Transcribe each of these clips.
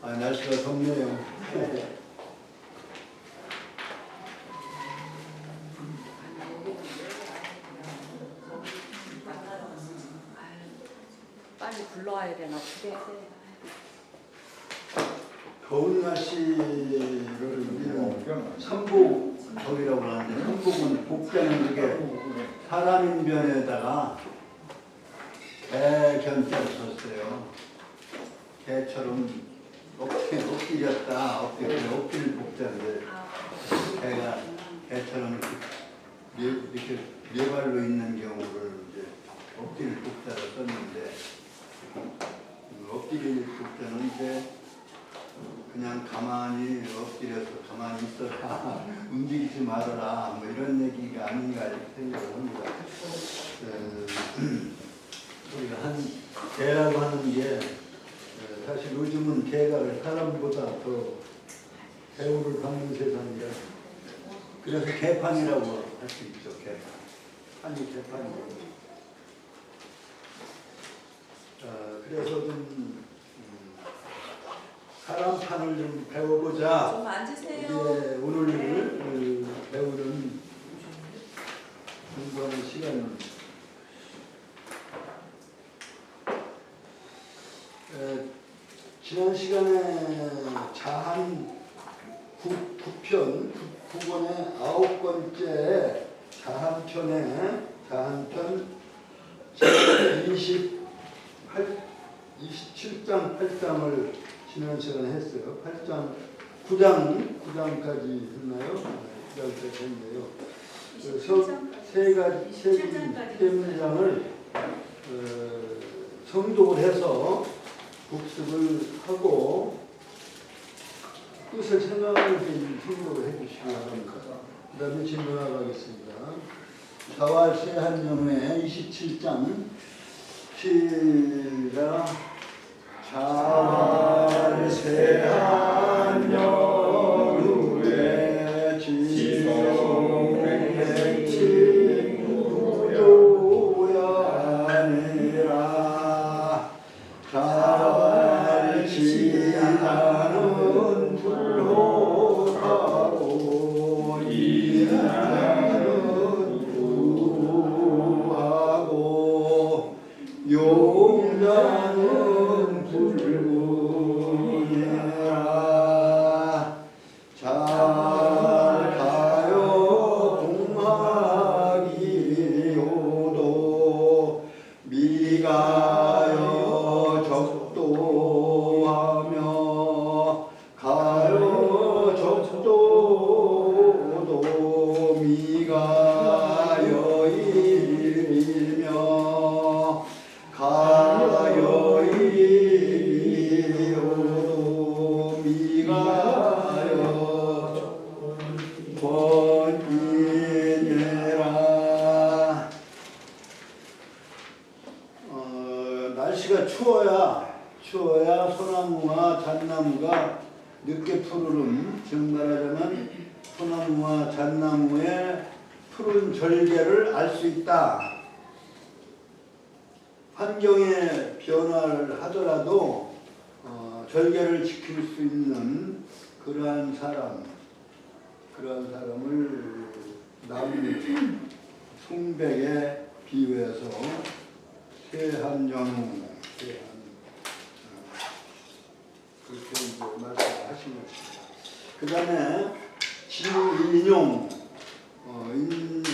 아, 날씨가 덥네요. 빨리 불러와야 되나 그래. 더운 날씨를 우리는 삼복덕이라고 하는데, 삼복은 복자는 그게 사람인변에다가 개견자를 썼어요. 개처럼 엎드렸다, 엎드릴 복자인데, 개처럼 이렇게 네 발로 있는 경우를 이제 엎드릴 복자를 썼는데, 엎드릴 복자는 이제 그냥 가만히 엎드려서 가만히 있어라, 움직이지 말아라, 뭐 이런 얘기가 아닌가 이렇게 생각을 합니다. 우리가 개라고 하는 게 사실 요즘은 개가 사람보다 더 대우를 받는 세상이라, 그래서 개판이라고 할 수 있죠. 개판이 개판이고. 그래서 좀 사람판을 좀 배워보자. 좀 앉으세요. 이게 오늘 배우는 공부하는 시간입니다. 지난 시간에 자한 9편, 9권의 9번째 자한편 27장 8장을 지난 시간에 했어요. 8장, 9장까지 했나요? 9장까지 했는데요. 그래서 세 문장을 성독을 해서 복습을 하고 뜻을 생각하면서 성독을 해주시기 바랍니다. 그 다음에 질문하겠습니다. 자활세한영의 27장 시작. 자활세한영의 지성백치무도야니라. 자활지하는 불호하고 이하는 구하고 용자는 불구니라. 잘 가요 공학이요도 미가요 적도하며 가요 적도도 미가요 일이며 가요 일이요도 미가요 권이니라. 날씨가 추워야 소나무와 잣나무가 늦게 푸르름, 즉 말하자면 소나무와 잣나무의 푸른 절개를 알 수 있다. 환경의 변화를 하더라도 절개를 지킬 수 있는 그러한 사람을 남 송백에 비유해서 세한연우, 그렇게 이제 말씀하신 것입니다. 그 다음에 지인용,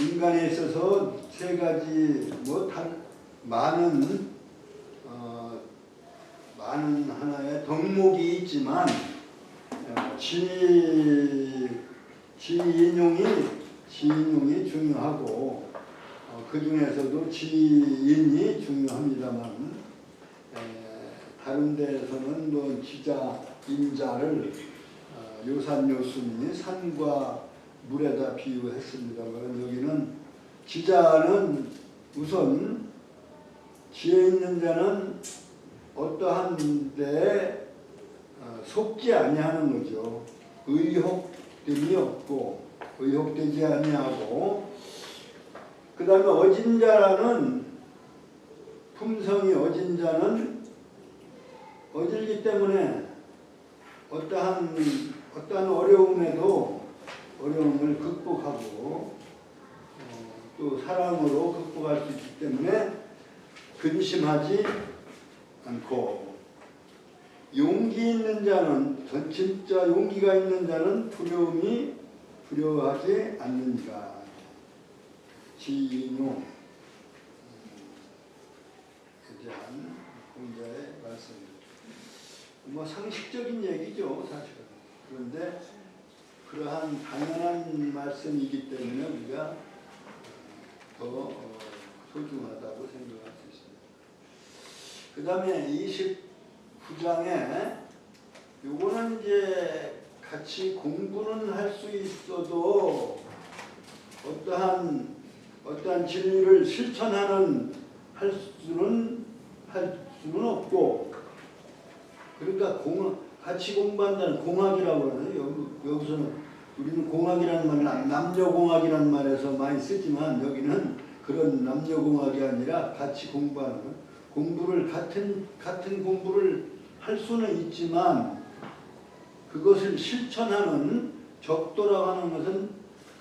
인간에 있어서 세 가지 많은 하나의 덕목이 있지만 지인용이 중요하고 그 중에서도 지인이 중요합니다만 다른 데에서는 뭐 지자, 인자를 요산요순이 산과 물에다 비유했습니다만 여기는 지자는 우선 지혜 있는 자는 어떠한 데에 속지 아니하는 거죠. 의혹됨이 없고 의혹되지 아니하고, 그 다음에 어진 자라는 품성이 어진 자는 어질기 때문에 어떠한 어려움을 극복하고 또 사랑으로 극복할 수 있기 때문에 근심하지 않고, 용기 있는 자는, 진짜 용기가 있는 자는 두려워하지 않는가. 지인용 대한 공자의 말씀입니다. 뭐 상식적인 얘기죠, 사실은. 그런데 그러한 당연한 말씀이기 때문에 우리가 더 소중하다고 생각할 수 있습니다. 그 다음에 29장에 요거는 이제 같이 공부는 할 수 있어도 어떠한 진리를 실천하는 할 수는 없고, 그러니까 같이 공부한다는 공학이라고 하는, 여기서는 우리는 공학이라는 말은 남녀공학이라는 말에서 많이 쓰지만 여기는 그런 남녀공학이 아니라 같이 공부하는, 공부를 같은 공부를 할 수는 있지만 그것을 실천하는, 적도라고 하는 것은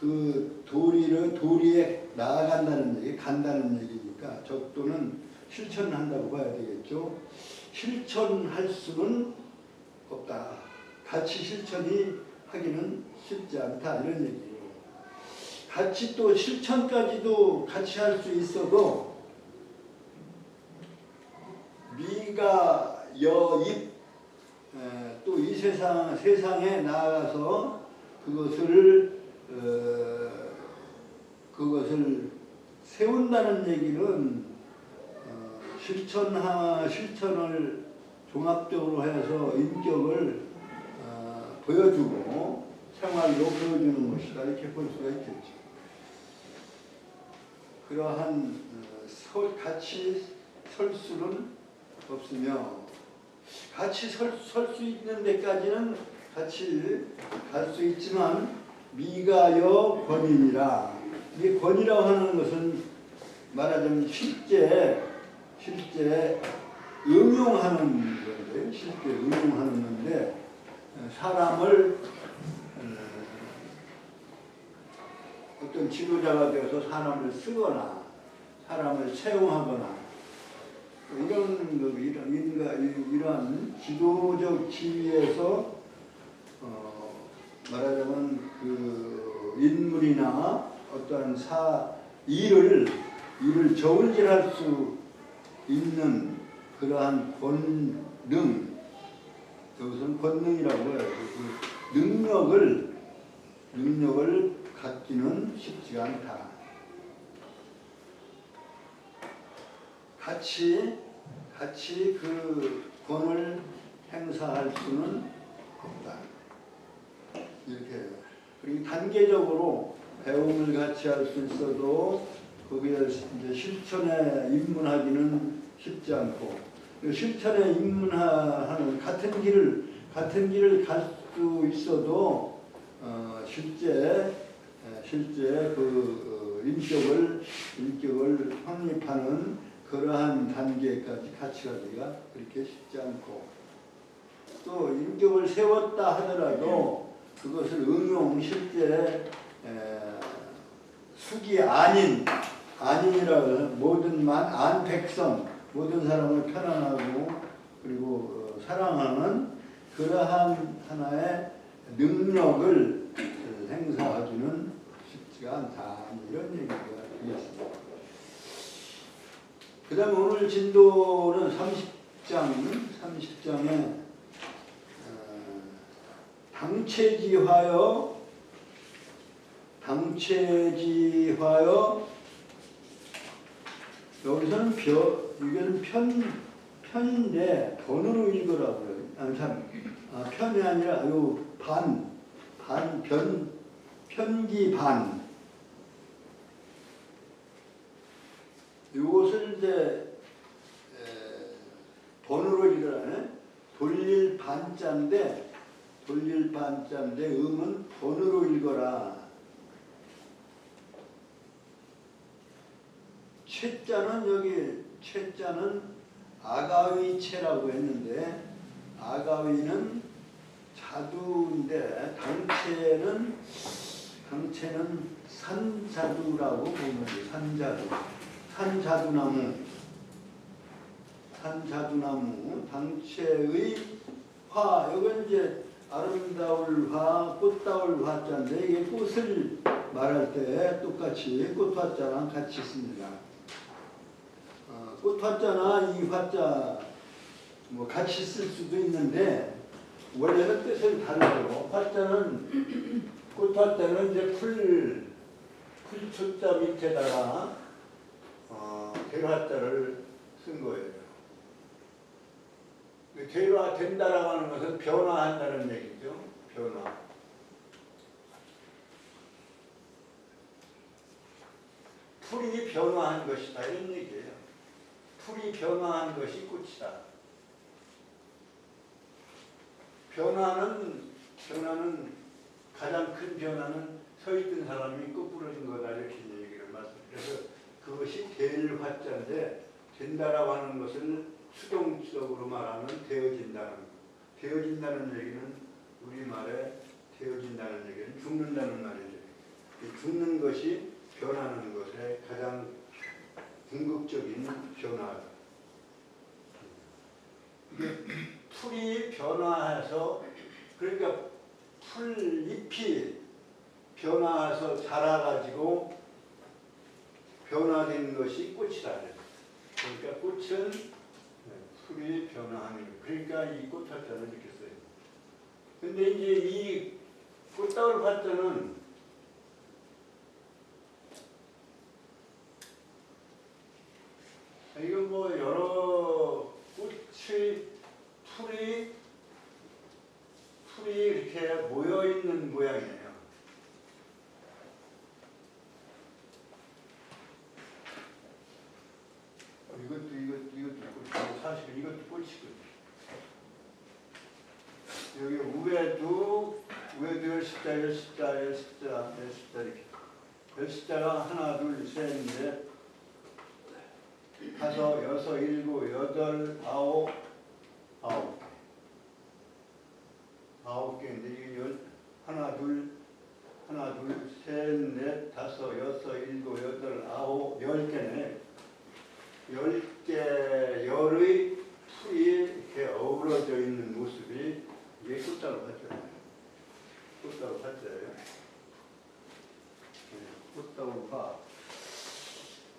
그 도리에 나아간다는 얘기, 간다는 얘기니까 적도는 실천한다고 봐야 되겠죠. 실천할 수는 없다. 같이 실천이 하기는 쉽지 않다, 이런 얘기예요. 같이 또 실천까지도 같이 할 수 있어도 미가 여입, 또 이 세상에 나아가서 그것을 세운다는 얘기는 실천을 종합적으로 해서 인격을 보여주고 생활로 보여주는 것이다, 이렇게 볼 수가 있겠죠. 그러한 같이 설 수는 없으며, 같이 설 수 있는 데까지는 같이 갈 수 있지만 미가여 권인이라. 이 권이라고 하는 것은 말하자면 실제 응용하는 건데, 실제 응용하는 건데, 사람을 어떤 지도자가 되어서 사람을 쓰거나 사람을 채용하거나 이러한 지도적 지위에서 말하자면 그 인물이나 어떠한 일을 저울질할 수 있는 그러한 권능, 여기서는 권능이라고 해요. 그 능력을 갖기는 쉽지가 않다. 같이 그 권을 행사할 수는 없다. 이렇게 해요. 그리고 단계적으로 배움을 같이 할 수 있어도 거기에 이제 실천에 입문하기는 쉽지 않고, 실천에 입문하는 같은 길을 갈 수 있어도 실제 그 인격을 확립하는 그러한 단계까지 같이 가기가 그렇게 쉽지 않고, 또 인격을 세웠다 하더라도 그것을 실제 숙이 아닌이라고 모든 백성, 모든 사람을 편안하고 그리고 사랑하는 그러한 하나의 능력을 행사하기는 쉽지가 않다, 이런 얘기가 되겠습니다. 그 다음에 오늘 진도는 30장에 당체지화여 여기서는 이게는 편인데 번으로 읽으라고요. 편이 아니라 편기 반. 이것을 이제 번으로 읽으라네. 돌릴 반자인데 음은 번으로 읽어라. 최자는 아가의 체라고 했는데 아가위는 자두인데 당체는 산자두라고 보면 돼요. 산자두나무 당체의 화. 이건 이제 아름다울 화, 꽃다울 화자인데 이게 꽃을 말할 때 똑같이 꽃화자랑 같이 씁니다. 꽃화자나 이 화자 뭐 같이 쓸 수도 있는데 원래는 뜻을 다르죠. 화자는 꽃화자는 이제 풀초자 밑에다가 대화자를 쓴 거예요. 대화된다라고 하는 것은 변화한다는 얘기죠. 변화. 풀이 변화한 것이다 이런 얘기예요. 풀이 변화한 것이 꽃이다. 변화는 가장 큰 변화는 서 있던 사람이 거꾸러진 거다 이렇게 얘기를 말씀드려요. 그래서 그것이 될 화자인데 된다라고 하는 것을 수동적으로 말하면 되어진다는 거. 되어진다는 얘기는 우리말에 되어진다는 얘기는 죽는다는 말이죠. 죽는 것이 변하는 것의 가장 궁극적인 변화다. 이게 풀이 변화해서 그러니까 풀잎이 변화해서 자라가지고 변화된 것이 꽃이다. 그러니까 꽃은 풀이 변화하는 거예요. 그러니까 이 꽃화자는 이렇게 써요. 근데 이제 이 꽃다울 화자는 이건 뭐 여러 꽃의 풀이 이렇게 모여 있는 모양이에요. 이것도 꽃이고 사실은 이것도 꽃이거든요. 여기 우에도 열십자 이렇게 열십자가 하나 둘 셋 넷 다섯 여섯 일곱 여덟 아홉 개인데 이게 하나 둘 셋 넷 다섯 여섯 일곱 여덟 아홉 10개네. 10개 열의 풀이 이렇게 어우러져 있는 모습이 이게 꽃다울 화자예요. 꽃다울 화자예요. 꽃다울 화.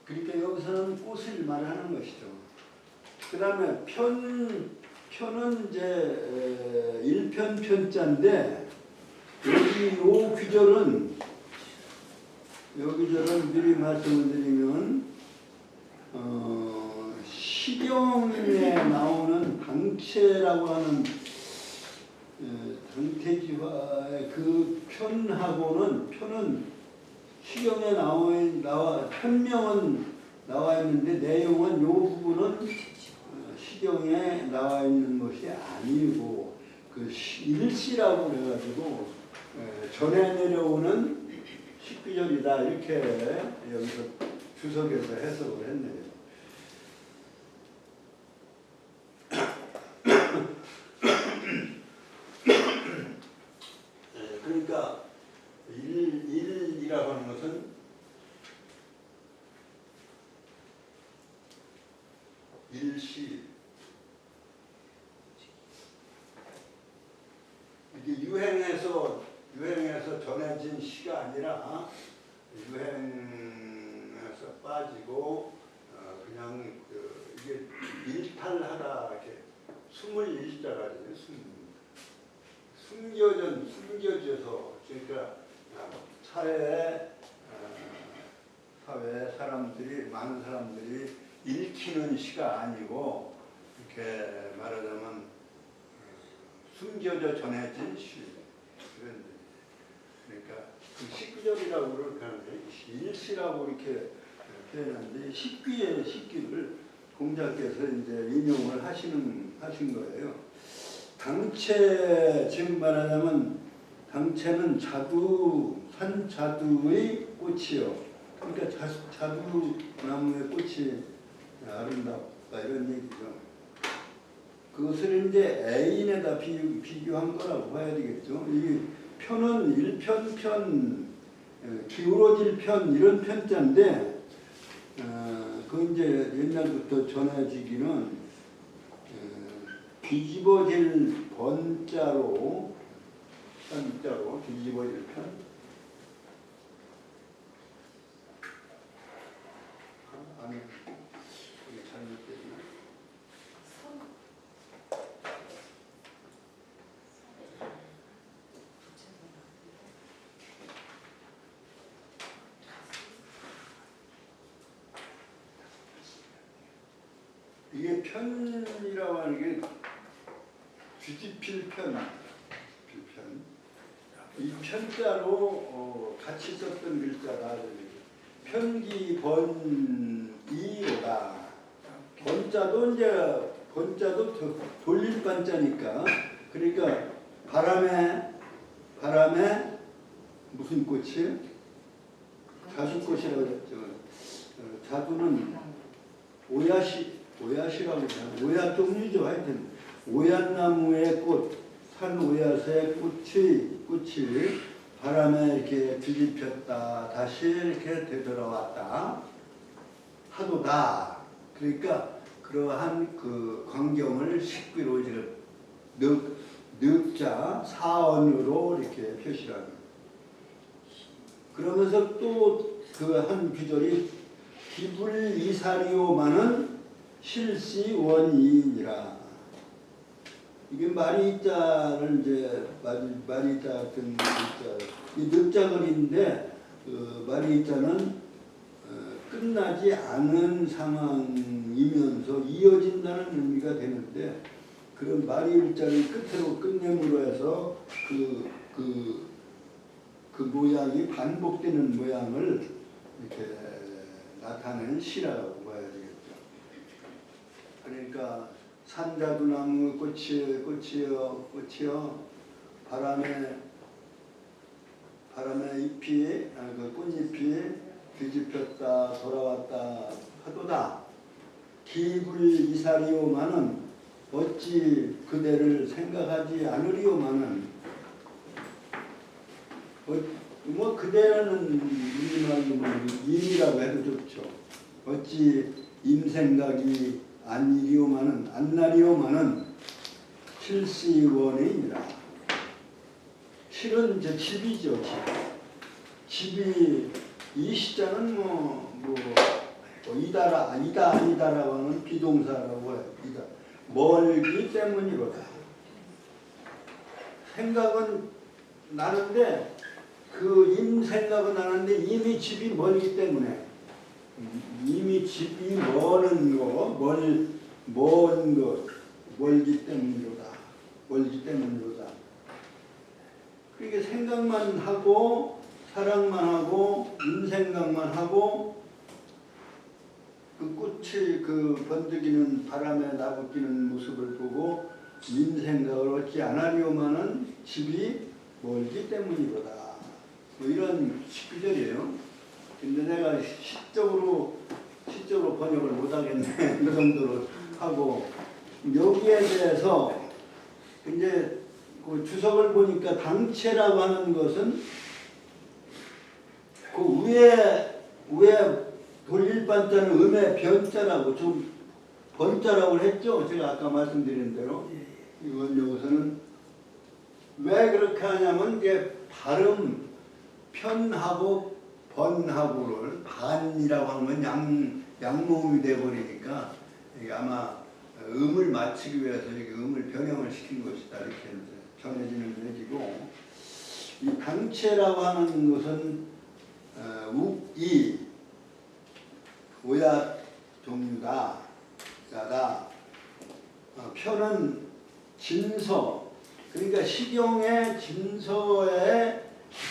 그러니까 여기서는 꽃을 말하는 것이죠. 그 다음에 편은 이제 일편편자인데 여기 규절은 미리 말씀을 드리면 시경에 나오는 당체라고 하는 당태지화의 그 편은 시경에 편명은 나와 있는데 내용은 이 부분은 시경에 나와 있는 것이 아니고 그 일시라고 그래가지고 전해 내려오는 식구절이다 이렇게 여기서 주석에서 해석을 했네요. 그러니까 일이라고 하는 것은 일시 이게 유행해서 전해진 시가 아니라 유행해서 빠지고 그냥 이게 일탈하다 이렇게 숨을 일자가 되네. 숨겨져서 그러니까 사회에 많은 사람들이 읽히는 시가 아니고 이렇게 말하자면 숨겨져 전해진 시 그런 그러니까 그 식구절이라고 그렇게 하는데 일시라고 이렇게 표현하는데 식기를 공자께서 이제 인용을 하신 거예요. 당체 지금 말하자면 당체는 산자두의 꽃이요. 그러니까 자두나무의 꽃이 아름답다 이런 얘기죠. 그것을 이제 애인에다 비교한 거라고 봐야 되겠죠. 이 편은 일편, 기울어질 편 이런 편자인데 그 이제 옛날부터 전해지기는 뒤집어질 번자로 뒤집어질 편. 아니 이게 잘못됐나? 이게 편이라고 하는 게 뒤집힐 편, 이 편자로 같이 썼던 글자다. 편기번이오다. 번자도 돌릴 반자니까. 그러니까 바람에 무슨 꽃이에요? 자주꽃이라고 했죠. 자주는 오얏이라고 하잖아요. 오얏 종류죠. 하여튼 오얏나무의 꽃, 산오얏의 꽃이 바람에 이렇게 뒤집혔다 다시 이렇게 되돌아왔다 하도다. 그러니까 그러한 그 광경을 식구로 이제 늑자 사언으로 이렇게 표시하는. 그러면서 또 그 한 구절이 기불이사리오마는 실시원이니라. 이게 마리자를 이제 마리자 같은 글자, 이 늑자글인데 마리자는 끝나지 않은 상황이면서 이어진다는 의미가 되는데 그런 마리자를 끝으로 끝내므로 해서 그 모양이 반복되는 모양을 이렇게 나타내는 시라고 봐야 되겠죠. 그러니까 산자두나무 꽃이여 바람에 잎이 그 꽃잎이 뒤집혔다 돌아왔다 하도다. 기불이사리오마는 어찌 그대를 생각하지 않으리오마는 뭐 그대는 임이라고 해도 좋죠. 어찌 임생각이 안나리오마는 실시원이니라. 실은 이제 집이죠. 집이 이 시자는 이다 아니다라고 하는 비동사라고 해요. 이다. 멀기 때문이로다. 생각은 나는데 생각은 나는데 이미 집이 멀기 때문에 이미 집이 먼 거, 멀기 때문이로다. 그러니까 생각만 하고 사랑만 하고 임생각만 하고 그 꽃이 번뜩이는 바람에 나부끼는 모습을 보고 임생각을 얻지 않으려면은 집이 멀기 때문이로다. 뭐 이런 19절이에요. 근데 내가 시적으로 번역을 못하겠네. 이 정도로 하고 여기에 대해서 이제 그 주석을 보니까 당체라고 하는 것은 그 위에 돌릴 반자는 음의 변자라고 좀 번자라고 했죠. 제가 아까 말씀드린 대로 이건 여기서는 왜 그렇게 하냐면 이제 발음 편하고 번하고를 반이라고 하면 양모음이 돼버리니까 이게 아마 음을 맞추기 위해서 이렇게 음을 변형을 시킨 것이다 이렇게 전해지는 얘기고, 이 당체라고 하는 것은 욱이 오얏 종류다. 편은 진서, 그러니까 시경의 진서에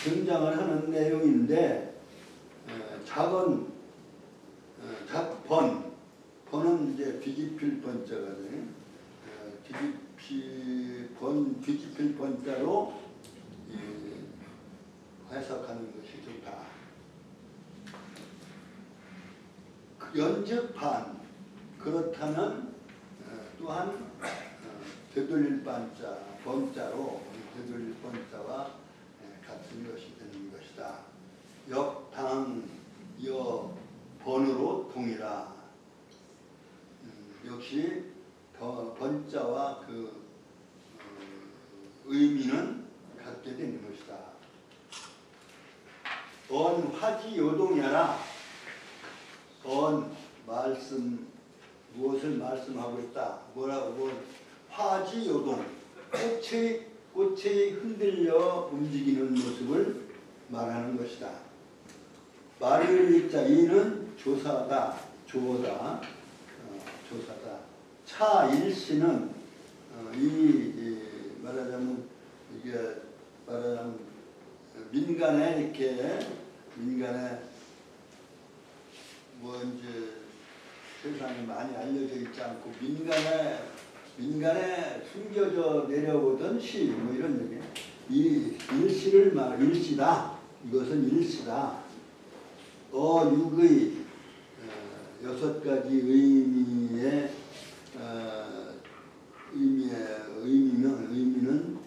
등장을 하는 내용인데 번은 이제 뒤집힐 번자가 돼. 뒤집힐 번자로 해석하는 것이 좋다. 연즉 반, 그렇다면 또한 되돌릴 번자, 번자로 되돌릴 번자와 같은 것이 되는 것이다. 역, 당, 여, 번으로 동이라. 역시 번자와 그 의미는 같게 되는 것이다. 언, 화지, 요동이라. 언, 말씀, 무엇을 말씀하고 있다. 뭐라고? 화지, 요동. 꽃이 흔들려 움직이는 모습을 말하는 것이다. 말을 자 이는 조사다. 조어다. 조사다. 차 일시는 말하자면 이게 말하자면 민간에 뭐 이제 세상에 많이 알려져 있지 않고 민간에 숨겨져 내려오던 시 뭐 이런 얘기. 이 일시를 일시다. 이것은 일시다. 육의 6가지 의미는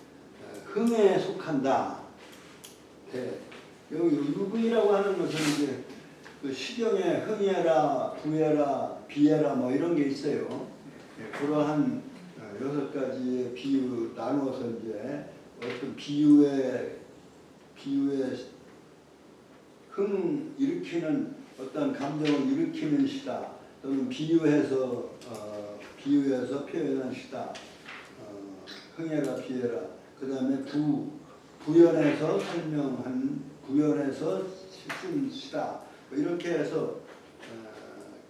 흥에 속한다. 여기 육의라고 하는 것은 이제 그 시경에 흥해라, 부해라, 비해라 뭐 이런 게 있어요. 그러한 6가지의 비유 나누어서 이제 어떤 비유의 흥 일으키는 어떤 감정을 일으키는 시다. 또는 비유해서 표현한 시다. 흥해라, 비해라. 그 다음에 부연해서 쓴 시다. 이렇게 해서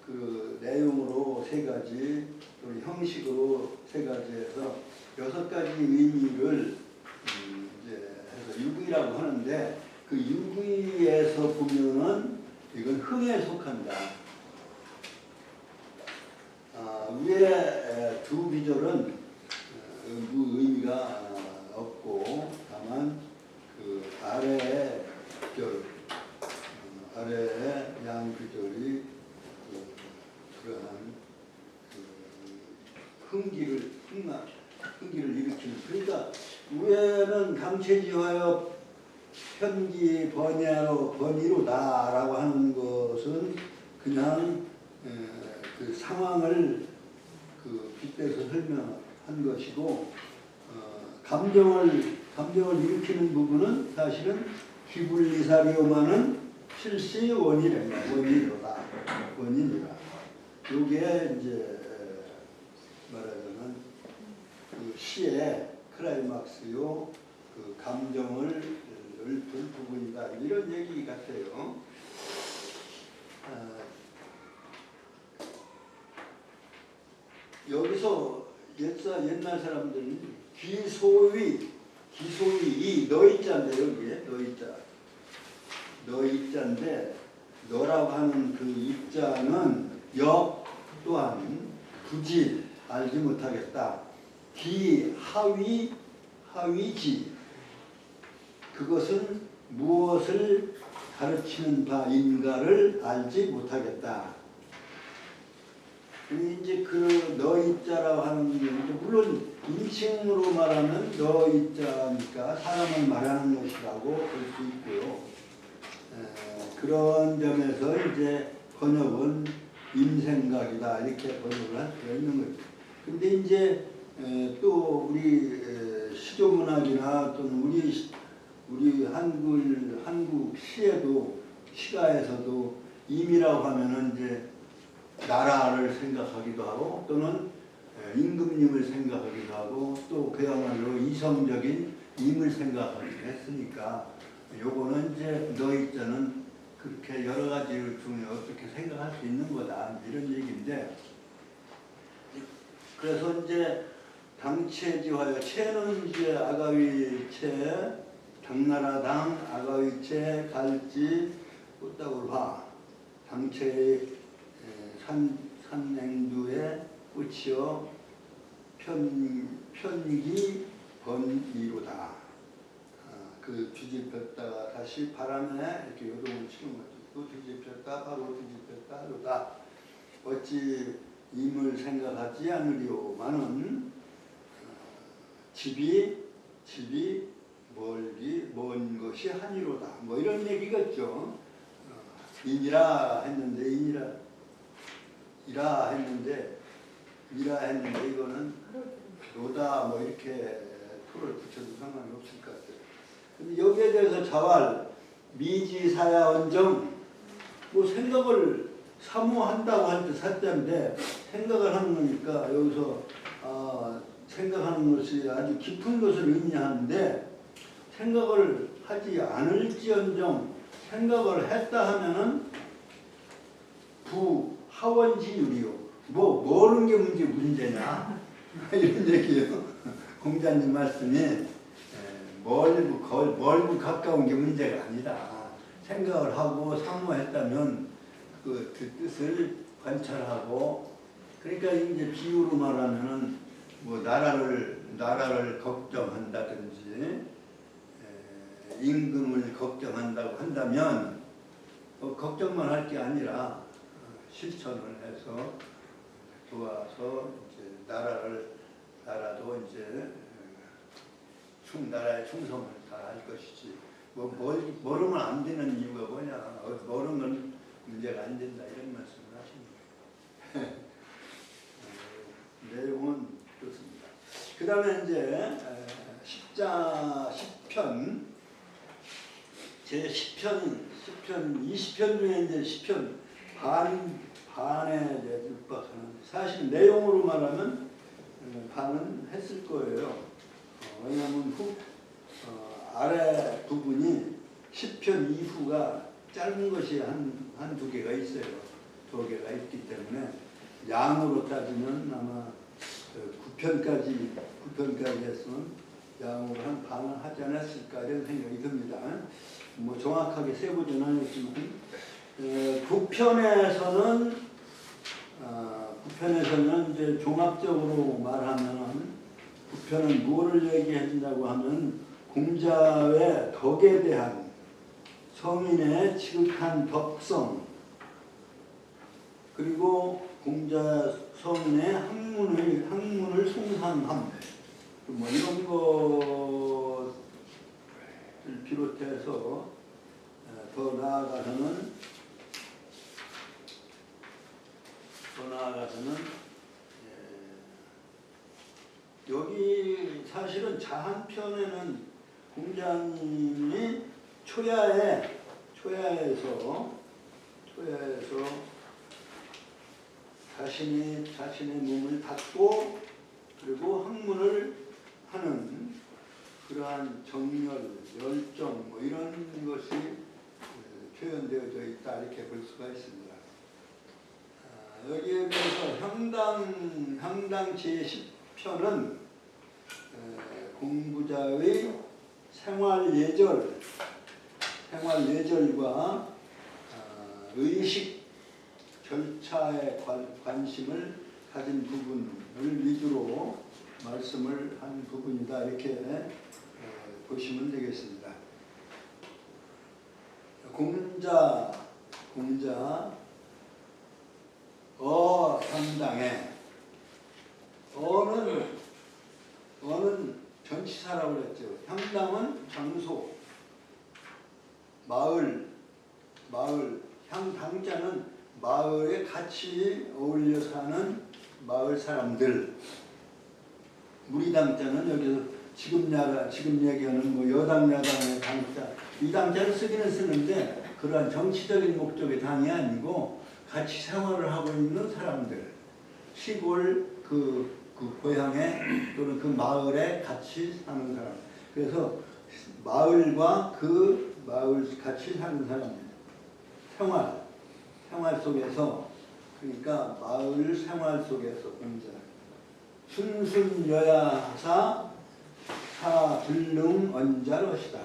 그 내용으로 3가지, 또 형식으로 3가지에서 6가지 의미를 이제 해서 육의라고 하는데 그 육의에서 보면은 이건 흥에 속한다. 위에 두 비절은 의미가 없고 다만 그 아래의 비절, 아래의 양 비절이 그러한 흥기를 일으키는. 그러니까 위에는 강체지하여 편기 번이로다라고 하는 것은 그냥 그 상황을 그 빗대서 설명한 것이고, 감정을 일으키는 부분은 사실은 기불리사리오마는 실시 원이로다. 이게 이제 말하자면 그 시의 클라이막스요, 그 감정을 읊은 부분이다. 이런 얘기 같아요. 여기서 옛날 사람들은 기소위 이 너희자인데 여기에 너희자인데 너라고 하는 그 입자는 역 또한 부지 알지 못하겠다. 기 하위지 그것은 무엇을 가르치는 바인가를 알지 못하겠다. 이제 그 너희자라고 하는 게 물론 인칭으로 말하면 너희자니까 사람을 말하는 것이라고 볼 수 있고요. 그런 점에서 이제 번역은 임생각이다 이렇게 번역을 할 수가 있는 거죠. 근데 이제 또 우리 시조문학이나 또는 우리 한국 시에도 시가에서도 임이라고 하면은 이제 나라를 생각하기도 하고 또는 임금님을 생각하기도 하고 또 그야말로 이성적인 임을 생각하기도 했으니까 요거는 이제 너희자는 그렇게 여러 가지를 중에 어떻게 생각할 수 있는 거다 이런 얘기인데, 그래서 이제 당체지화여 체는 이제 아가위체, 당나라당, 아가위체, 갈지, 꽃다울화, 당체의 산행두의 꽃이여 편기 번이로다. 그 뒤집혔다가 다시 바람에 이렇게 요동을 치는 거죠. 또 뒤집혔다, 바로 뒤집혔다, 로다. 어찌 임을 생각하지 않으리오마는 집이 멀기 먼 것이 한이로다. 뭐 이런 얘기겠죠. 인이라 했는데 이라 했는데 이거는 로다 뭐 이렇게 토를 붙여도 상관이 없을 것 같아요. 근데 여기에 대해서 자왈 미지사야 언정 뭐 생각을 사모한다고 할 때 사자인데 생각을 하는 거니까 여기서 생각하는 것이 아주 깊은 것을 의미하는데 생각을 하지 않을지언정 생각을 했다 하면은 부하원지유리요. 뭐 모르는 게 문제냐 이런 얘기예요. 공자님 말씀이 멀고 가까운 게 문제가 아니다. 생각을 하고 사모했다면 그 뜻을 관찰하고 그러니까 이제 비유로 말하면은 뭐 나라를 걱정한다든지 임금을 걱정한다고 한다면 걱정만 할 게 아니라 실천을 해서 도와서 이제 나라도 이제 나라의 충성을 다할 것이지 모르면 안 되는 이유가 뭐냐 모르면 문제가 안 된다 이런 말씀을 하십니다. 내용은 그렇습니다. 그 다음에 이제 10편 제 10편 20편 중에 이제 10편 반에 이제 육박하는 사실 내용으로 말하면 반은 했을 거예요. 왜냐하면 아래 부분이 10편 이후가 짧은 것이 한두 개가 있어요. 2개가 있기 때문에 양으로 따지면 아마 9편까지 했으면 양으로 한 반을 하지 않았을까 이런 생각이 듭니다. 뭐 정확하게 세보지는 않았지만 9편에서는 이제 종합적으로 말하면 9편은 뭐를 얘기해준다고 하면 공자의 덕에 대한 성인의 지극한 덕성 그리고 공자 성인의 학문을 숭상함 뭐 이런 것을 비롯해서 더 나아가서는 여기 사실은 자한편에는 공자님이 초야에서 자신의 몸을 닫고 그리고 학문을 하는 그러한 정열, 열정 뭐 이런 것이 표현되어져 있다 이렇게 볼 수가 있습니다. 여기에 비해서 향당 제10편은 공부자의 생활예절과 의식 절차에 관심을 가진 부분을 위주로 말씀을 한 부분이다 이렇게 보시면 되겠습니다. 공자 상당에 어는 전치사라고 그랬죠. 향당은 장소, 마을, 향당자는 마을에 같이 어울려 사는 마을 사람들. 무리당자는 여기서 지금 얘기하는 뭐 여당, 야당의 당자, 이 당자를 쓰기는 쓰는데 그러한 정치적인 목적의 당이 아니고 같이 생활을 하고 있는 사람들, 시골 그 고향에 또는 그 마을에 같이 사는 사람. 그래서 마을과 그 마을 같이 사는 사람들, 생활 속에서 그러니까 마을 생활 속에서 공자. 순순여야사 사불능 언자롯이다.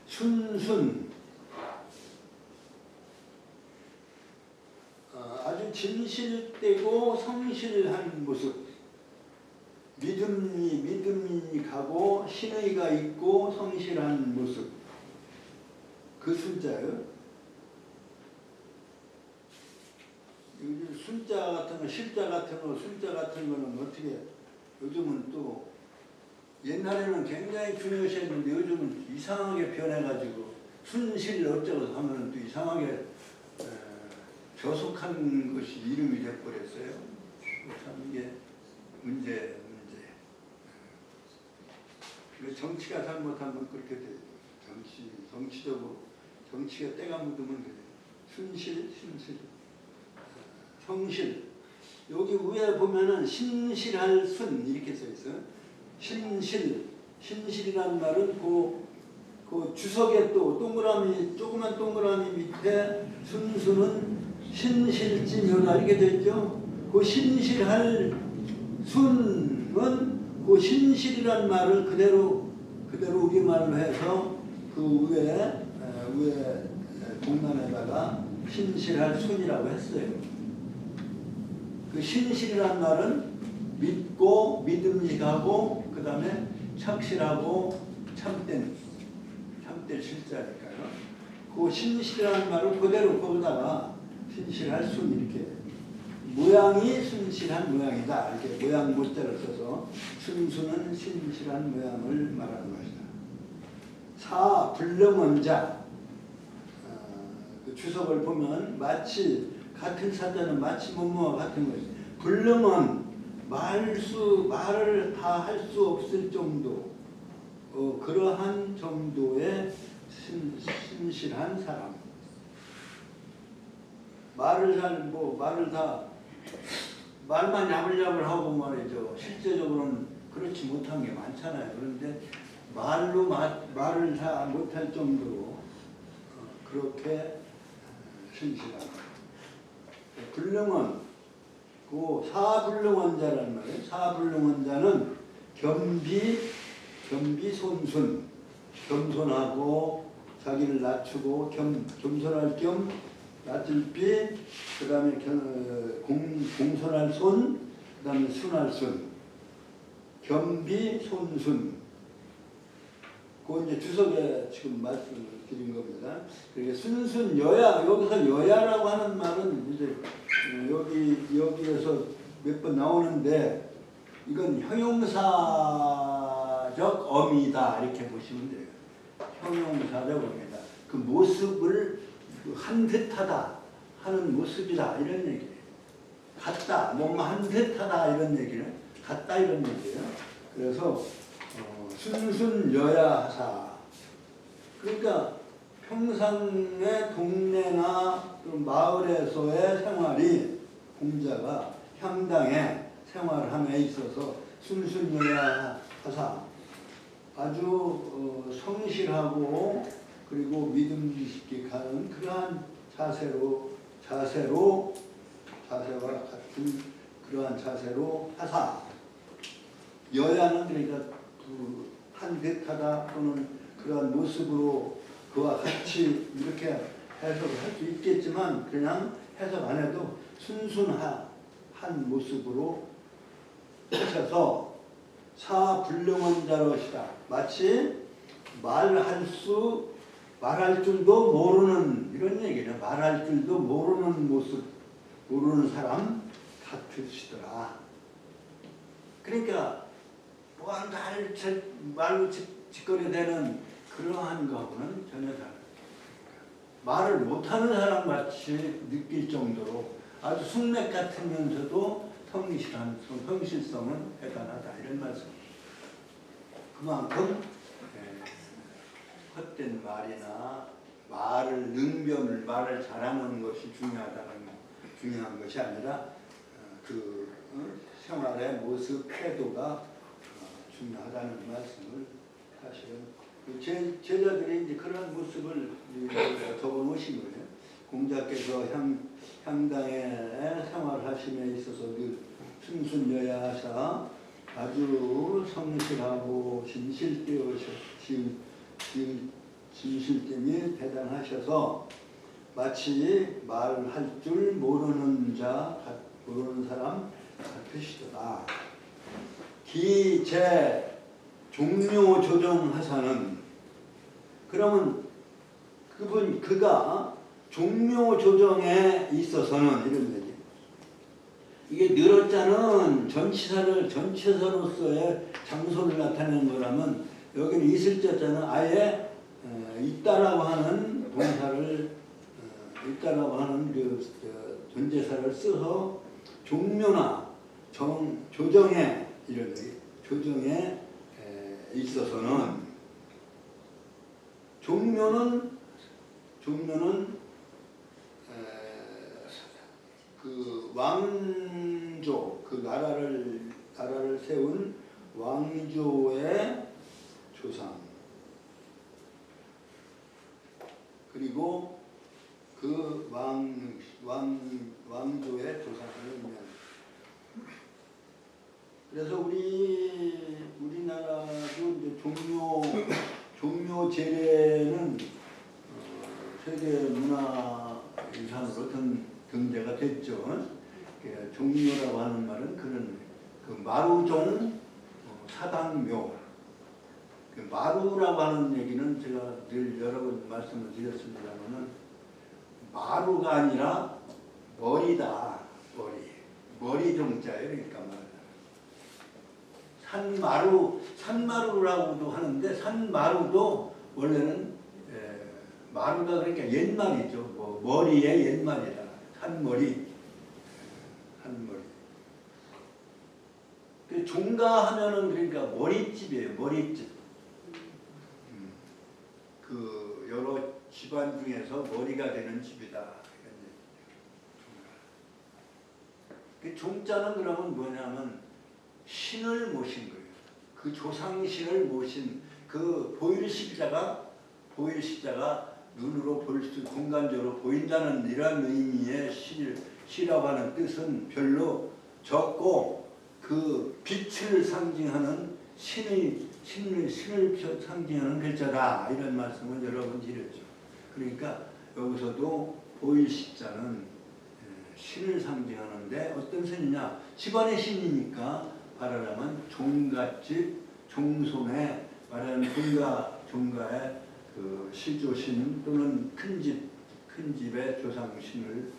순순 아주 진실되고 성실한 모습, 믿음이 가고 신의가 있고 성실한 모습, 그 순자예요. 순자 같은 거, 실자 같은 거, 순자 같은 거는 어떻게 요즘은 또 옛날에는 굉장히 중요시했는데 요즘은 이상하게 변해가지고 순실 어쩌고 하면 또 이상하게 저속한 것이 이름이 돼버렸어요. 참 이게 문제. 정치가 잘못하면 그렇게 돼요. 정치적으로 정치가 때가 묻으면 그래요. 순실, 성실. 여기 위에 보면은 신실할 순 이렇게 써 있어요. 신실이라는 말은 그 주석에 또 동그라미 조그만 동그라미 밑에 순수는 신실지묘다 이렇게 되어 있죠. 그 신실할 순은 그 신실이란 말을 그대로 우리말로 해서 그 위에 공란에다가 신실할 순이라고 했어요. 그 신실이란 말은 믿고 믿음직하고 그 다음에 착실하고 참된 실자니까요. 그 신실이라는 말을 그대로 거기다가 신실할 순 이렇게 모양이 순실한 모양이다. 이렇게 모양 모자를 써서 순수는 신실한 모양을 말하는 것이다. 사 불능원자 그 주석을 보면 마치 같은 사자는 마치 뭐뭐와 같은 것이 불능원 말을 다 할 수 없을 정도 그러한 정도의 신실한 사람. 말만 야불야불하고 말이죠. 실제적으로는 그렇지 못한 게 많잖아요. 그런데 말을 다 못할 정도로 그렇게 신실한 불능원, 그 사불능원자라는 말이에요. 사불능원자는 겸손순, 겸손하고 자기를 낮추고 겸손할 겸 낮을 비, 그 다음에 공손할 손, 그 다음에 순할 순, 겸비손순. 그 이제 주석에 지금 말씀을 드린 겁니다. 그러니까 순순 여야, 여기서 여야라고 하는 말은 이제 여기에서 몇 번 나오는데 이건 형용사적 어미다 이렇게 보시면 돼요. 형용사적 어미다. 그 모습을 한 듯하다 하는 모습이다 이런 얘기예요. 같다, 뭔가 한 듯하다 이런 얘기는 같다 이런 얘기예요. 그래서 순순여야하사. 그러니까 평상의 동네나 마을에서의 생활이 공자가 향당에 생활함에 있어서 순순여야하사 아주 성실하고 그리고 믿음 있게 가는 그러한 자세와 같은 그러한 자세로 하사. 여야는 그러니까 한 듯하다 또는 그러한 모습으로 그와 같이 이렇게 해석을 할 수 있겠지만 그냥 해석 안 해도 순순한 모습으로 하셔서 사불능원자로시다. 마치 말할 줄도 모르는 이런 얘기는 말할 줄도 모르는 모습, 모르는 사람 같으시더라. 그러니까 말로 짓거리되는 그러한 거하고는 전혀 다릅니다. 말을 못하는 사람 같이 느낄 정도로 아주 숙맥 같으면서도 성실성은 대단하다 이런 말씀. 그만큼 헛된 말이나 말을 잘하는 것이 중요한 것이 아니라 생활의 모습, 태도가 중요하다는 말씀을 사실은 제자들이 이제 그런 모습을 적어놓으신 거예요. 공자께서 향당에 생활하심에 있어서 늘 순순여야하사 아주 성실하고 진실됨이 대단하셔서 마치 말할 줄 모르는 사람 같으시더라. 기재 종묘 조정하사는 그러면 그가 종묘 조정에 있어서는 이런 얘기. 이게 늘었자는 전치사로서의 장소를 나타내는 거라면 여기는 있을 자자는 아예 있다라고 하는 동사를 있다라고 하는 존재사를 써서 종묘나 조정에 이런 조정에 있어서는 종묘는 그 왕조 그 나라를 세운 왕조의 조상 그리고 그 왕조의 조상을 의미합니다. 그래서 우리나라도 이제 종묘 제례는 세계 문화유산으로 등재가 됐죠. 종묘라고 하는 말은 그런 그 마루종 사당묘. 그 마루라고 하는 얘기는 제가 늘 여러 번 말씀을 드렸습니다만은 마루가 아니라 머리다. 머리 종자예요. 그러니까 산마루라고도 하는데 산마루도 원래는 마루가 그러니까 옛말이죠. 뭐 머리의 옛말이다. 산머리. 그 종가하면은 그러니까 머리집이에요. 머리집. 그 여러 집안 중에서 머리가 되는 집이다. 그 종자는 그러면 뭐냐면 신을 모신 거예요. 그 조상신을 모신 그 보일 십자가 눈으로 볼 수 공간적으로 보인다는 이런 의미의 시라고 하는 뜻은 별로 적고 그 빛을 상징하는 신을 상징하는 글자다 이런 말씀을 여러 번 드렸죠. 그러니까 여기서도 보일 십자는 신을 상징하는데 어떤 신이냐? 집안의 신이니까 말하자면 종갓집, 종손에 말하자면 종가의 그 실조신 또는 큰 집의 조상신을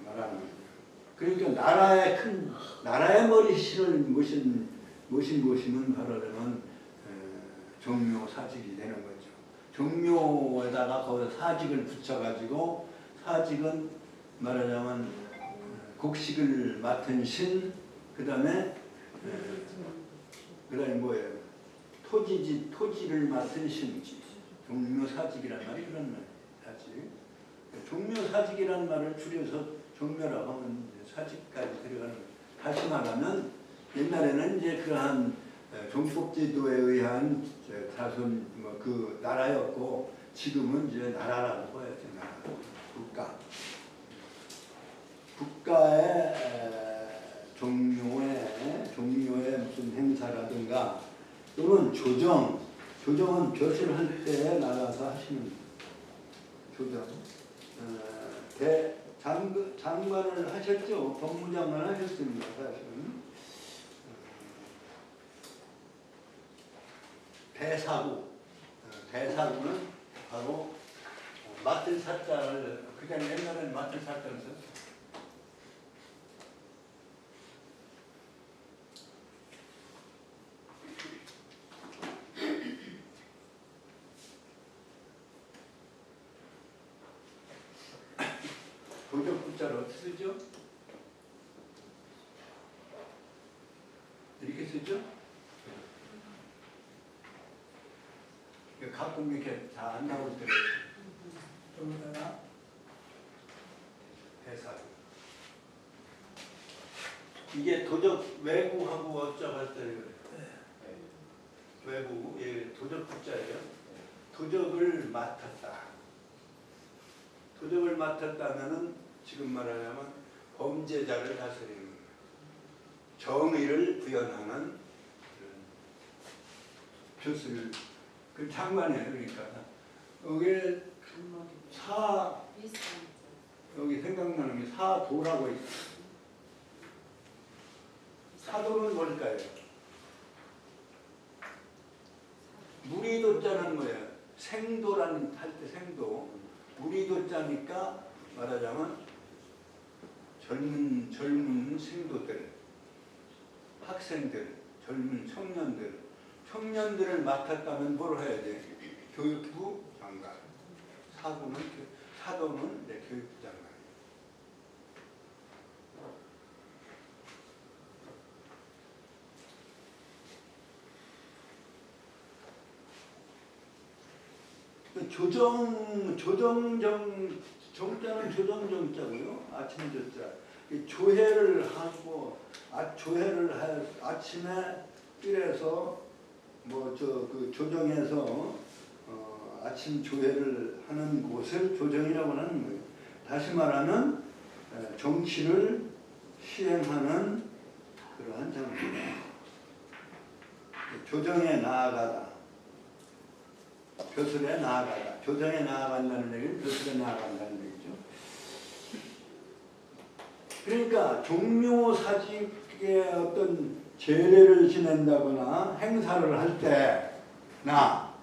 말하는 거죠. 그러니까 나라의 머리신을 모신 곳이면 말하자면 종묘 사직이 되는 거죠. 종묘에다가 거기서 사직을 붙여가지고 사직은 말하자면 곡식을 맡은 신, 그다음에 뭐예요? 토지를 맡은 신, 종묘사직이란 말이 그런 말이에요. 사직. 종묘사직이란 말을 줄여서 종묘라고 하면 사직까지 들어가는 거예요. 다시 말하면 옛날에는 이제 그러한 종법제도에 의한 다손 그 나라였고 지금은 이제 나라라고 해야죠. 나라, 국가의 종묘의 무슨 행사라든가 또는 조정은 벼슬 할 때 나가서 하시는 조정. 장관을 하셨죠. 법무장관 하셨습니다. 사실은. 대사구는 바로 맡을 사자를 그냥 옛날에는 맡을 사자를 썼어요. 도적부자를 어떻게 쓰죠? 이렇게 쓰죠? 가끔 이렇게 잘 안 나올 때가 여기다가 대사. 이게 도적 외구하고 어쩌고 할 때 외구, 도적부자예요. 도적을 맡았다면은 지금 말하자면 범죄자를 다스리는 정의를 구현하는 벼슬 그 장관이에요. 그러니까 여기 여기 생각나는 게 사도라고 있어요. 사도는 뭘까요? 무리도자는 뭐예요? 생도라는 할 때 생도 무리도자니까 말하자면 젊은 생도들, 학생들, 젊은 청년들을 맡았다면 뭘 해야 돼? 교육부 장관, 사도는 이제 교육부 장관. 정자는 조정정자고요. 아침 조자. 조회를 하고 아침에 일해서 그 조정에서 아침 조회를 하는 곳을 조정이라고 하는 거예요. 다시 말하면 정치를 시행하는 그러한 장소입니다. 조정에 나아가다. 벼슬에 나아가다. 조정에 나아간다는 얘기는 벼슬에 나아간다는 얘기죠. 그러니까 종묘사직의 어떤 제례를 지낸다거나 행사를 할 때나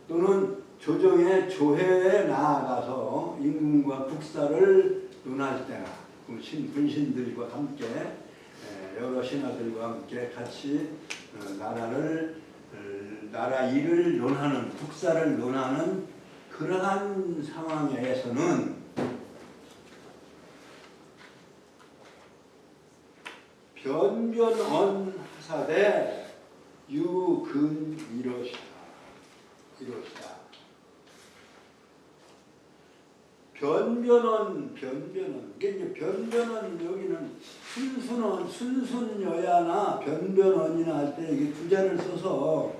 또는 조정의 조회에 나아가서 임금과 국사를 논할 때나 군신들과 함께 여러 신하들과 함께 같이 나라 일을 논하는, 국사를 논하는 그러한 상황에서는 변변언하사대 유근이러시다. 변변언. 이게 변변언 여기는 순순여야나 변변언이나 할 때 이게 두자를 써서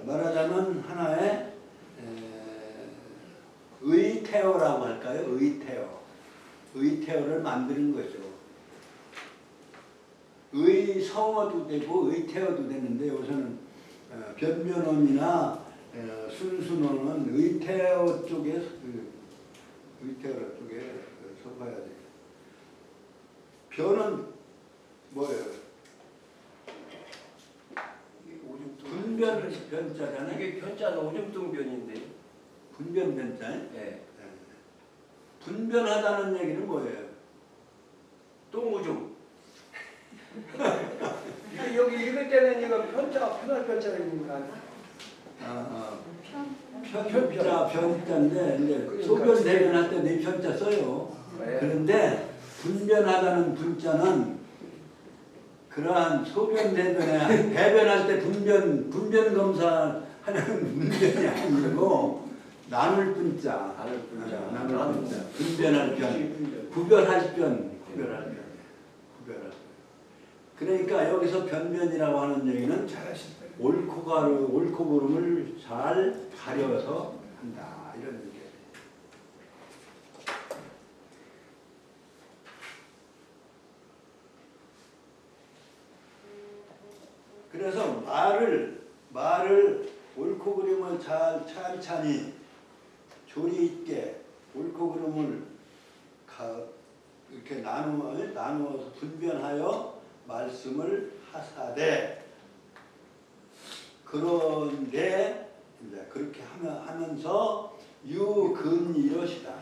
말하자면 하나의 의태어라고 할까요? 의태어를 만드는 거죠. 의성어도 되고 의태어도 되는데 여기서는 변변언이나 순순어는 의태어 쪽에 서봐야 돼요. 변은 뭐예요? 분변 변자잖아요. 이게 변자는 오줌뚱변인데. 분변 변자. 네. 분변하다는 얘기는 뭐예요? 똥오줌. 이게 여기 읽을 때는 이거 편할 변자가 있는 거 아니야? 변자인데 이제 그러니까 소변 대변할 때 네 편자 써요. 네. 그런데 분변하다는 분자는 그러한 소변 대변할 때 분변 검사하는 분변이 아니고 나눌 분자. 분변할 변. 구별할 변. 그러니까 여기서 변변이라고 하는 얘기는 옳고 그름을 잘 가려서 한다 이런 얘기예요. 그래서 말을 옳고 그름을 잘 찬찬히 조리 있게 옳고 그름을 이렇게 나누어서 분변하여 말씀을 하사되 그런데 이제 그렇게 하면서 유근이러시다.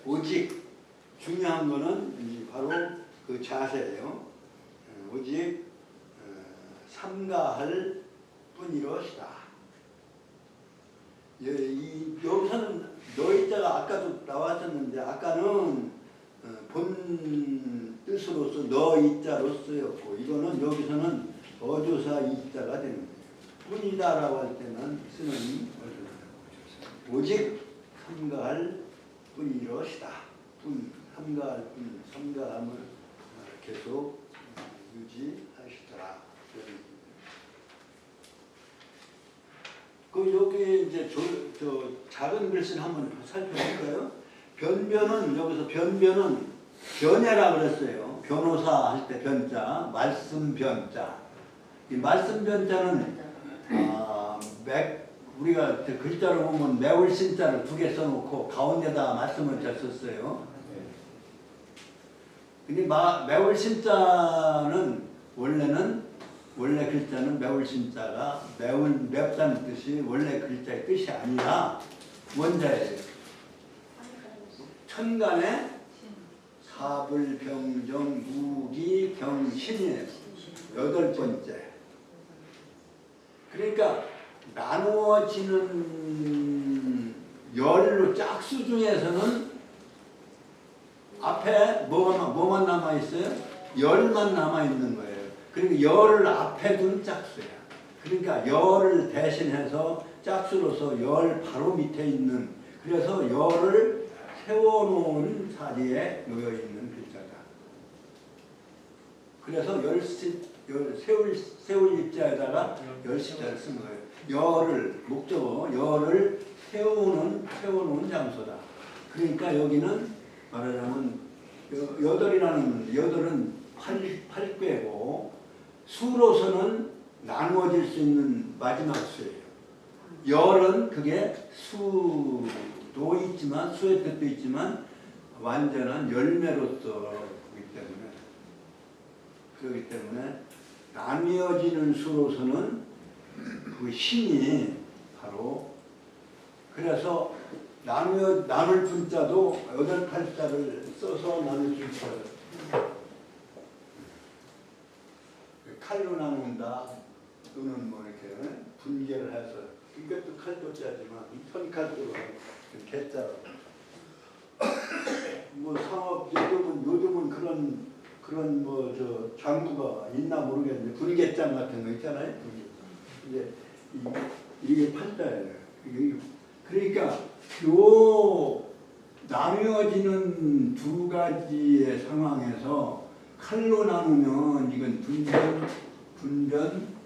오직 중요한 거는 바로 그 자세예요. 오직 삼가할 뿐이러시다. 여기서는 너희자가 아까도 나왔었는데 아까는 본 뜻으로서 너희자로 쓰였고 이거는 여기서는 어조사 이자가 되는 거예요. 뿐이다라고 할 때는 쓰는 오직 삼가할 뿐이러시다. 삼가할 뿐, 삼가함을 계속 유지하시더라. 그 여기 이제 저 작은 글씨를 한번 살펴볼까요? 변변은 여기서 변변은 변해라 그랬어요. 변호사 할 때 변자, 말씀 변자. 이 말씀 변자는 우리가 글자로 보면 매울 신자를 2개 써놓고 가운데다 말씀을 썼어요. 근데 매울 신자는 원래 글자는 매울 신자가 맵다는 뜻이 원래 글자의 뜻이 아니라 원자예요. 천간에 사불병정 무기경신이에요. 8번째. 그러니까 나누어지는 열로 짝수 중에서는 앞에 뭐만 남아있어요? 열만 남아있는 거예요. 그러니까 열을 앞에 둔 짝수야. 그러니까 열을 대신해서 짝수로서 열 바로 밑에 있는, 그래서 열을 세워놓은 자리에 놓여있는 글자다. 그래서 세울 입자에다가 열십자를 쓴 거예요. 열을, 목적어, 열을 세워놓은 장소다. 그러니까 여기는 말하자면 여덟은 8꾀고 수로서는 나누어질 수 있는 마지막 수예요. 열은 그게 수도 있지만, 수의 뜻도 있지만 완전한 열매로서 그렇기 때문에 나뉘어지는 수로서는 그 신이 바로, 그래서 나눌 분자도 8자를 써서 나눌 분자를 칼로 나눈다 또는 뭐 이렇게 분개를 해서, 이것도 칼도자지만 선칼도로 개자로 뭐 상업 요즘은 그런 뭐 저 장구가 있나 모르겠는데 분개장 같은 거 있잖아요. 이제 이게 팔자예요. 그러니까 요 나누어지는 두 가지의 상황에서 칼로 나누면 이건 분변,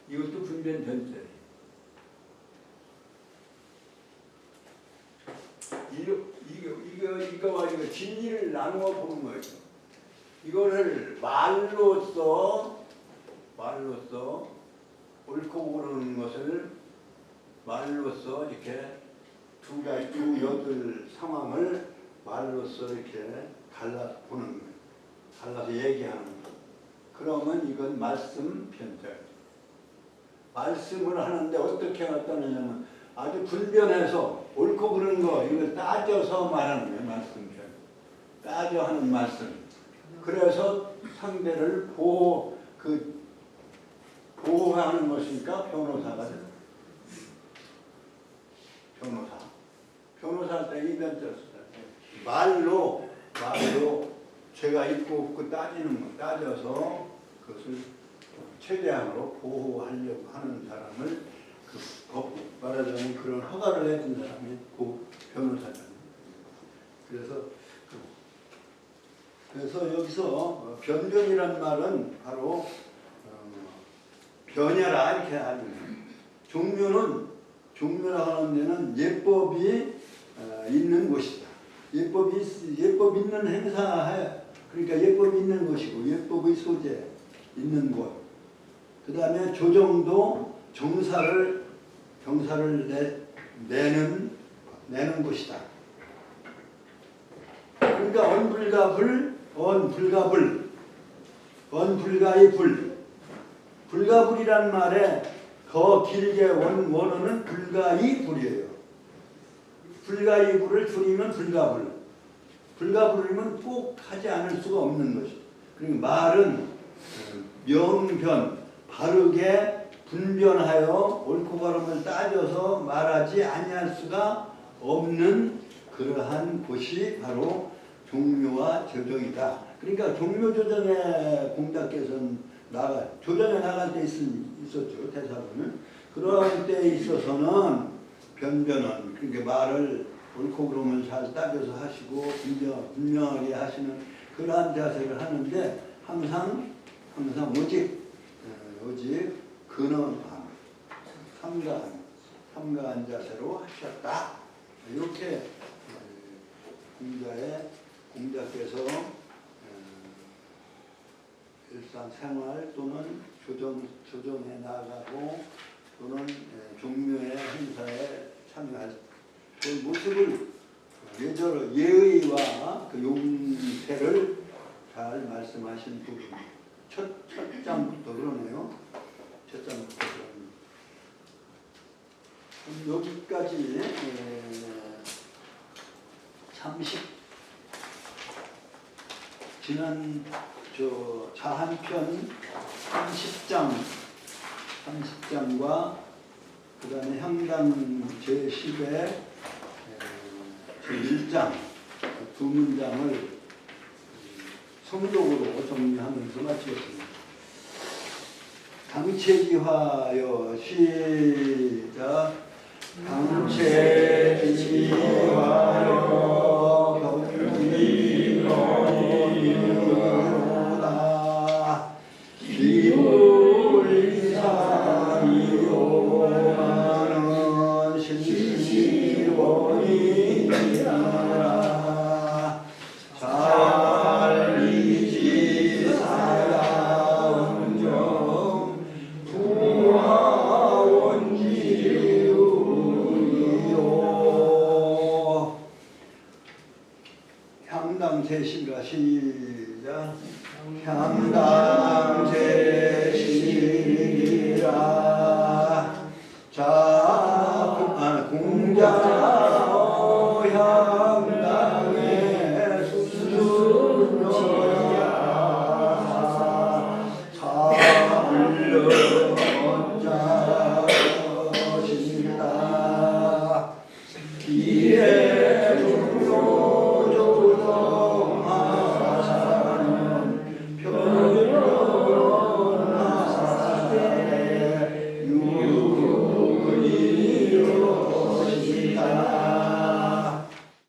이것도 분변 전체. 이거와 이거 진리를 나누어 보는 거예요. 이거를 말로써 옳고 그르는 것을 말로써 이렇게 두 여덟 상황을 말로써 이렇게 갈라서 보는 거예요. 갈라서 얘기하는 거예요. 그러면 이건 말씀 편자예요. 말씀을 하는데 어떻게 나타내냐면 아주 분변해서 옳고 그른 거 이걸 따져서 말하는 거예요. 말씀 편. 따져 하는 말씀. 그래서 상대를 보호하는 것이니까 변호사가 돼요. 변호사 할 때 이변자를 써요. 말로 죄가 있고 없고 따지는 거, 따져서 그것을 최대한으로 보호하려고 하는 사람을 말하자면 그런 허가를 해준 사람이 변호사잖아요. 그래서 여기서 변변이란 말은 바로 변야라 이렇게 하는 거예요. 종묘라 하는 데는 예법이 있는 곳이다. 예법 있는 행사, 그러니까 예법이 있는 곳이고 예법의 소재 있는 곳. 그 다음에 조정도 경사를 내는 곳이다. 그러니까 언불가의 불. 불가불이란 말에 더 길게 원어는 불가의 불이에요. 불가의 불을 줄이면 불가불. 불가불이면 꼭 하지 않을 수가 없는 것이죠. 그리고 말은 명변, 바르게 분변하여 옳고 바름을 따져서 말하지 아니할 수가 없는 그러한 곳이 바로 종묘와 조정이다. 그러니까 종묘 조정의 공자께서는 조정에 나갈 때 있었죠. 대사로는. 그런 때 있어서는 변변은 그러니까 말을 옳고 그름을 잘 따져서 하시고 분명하게 하시는 그러한 자세를 하는데 항상 오직 근엄함, 삼가한 자세로 하셨다. 이렇게 공자께서 일상생활 또는 조정에 나가고 또는 종묘의 행사에 참여할 그 모습을 예의와 그 용태를 잘 말씀하신 부분. 첫 장부터 그러네요. 첫 장부터 그러네요. 여기까지 지난 자한편 30장과 그 다음에 향당 제10의 제1장 두 문장을 성독으로 정리하면서 마치겠습니다. 당체지화여 시작. 당체지화여 경지거리로다 기불이상이오마는 신시원이니라 잘리지 사야운정 부하원지우이요. 향당 제시가 시작. 향당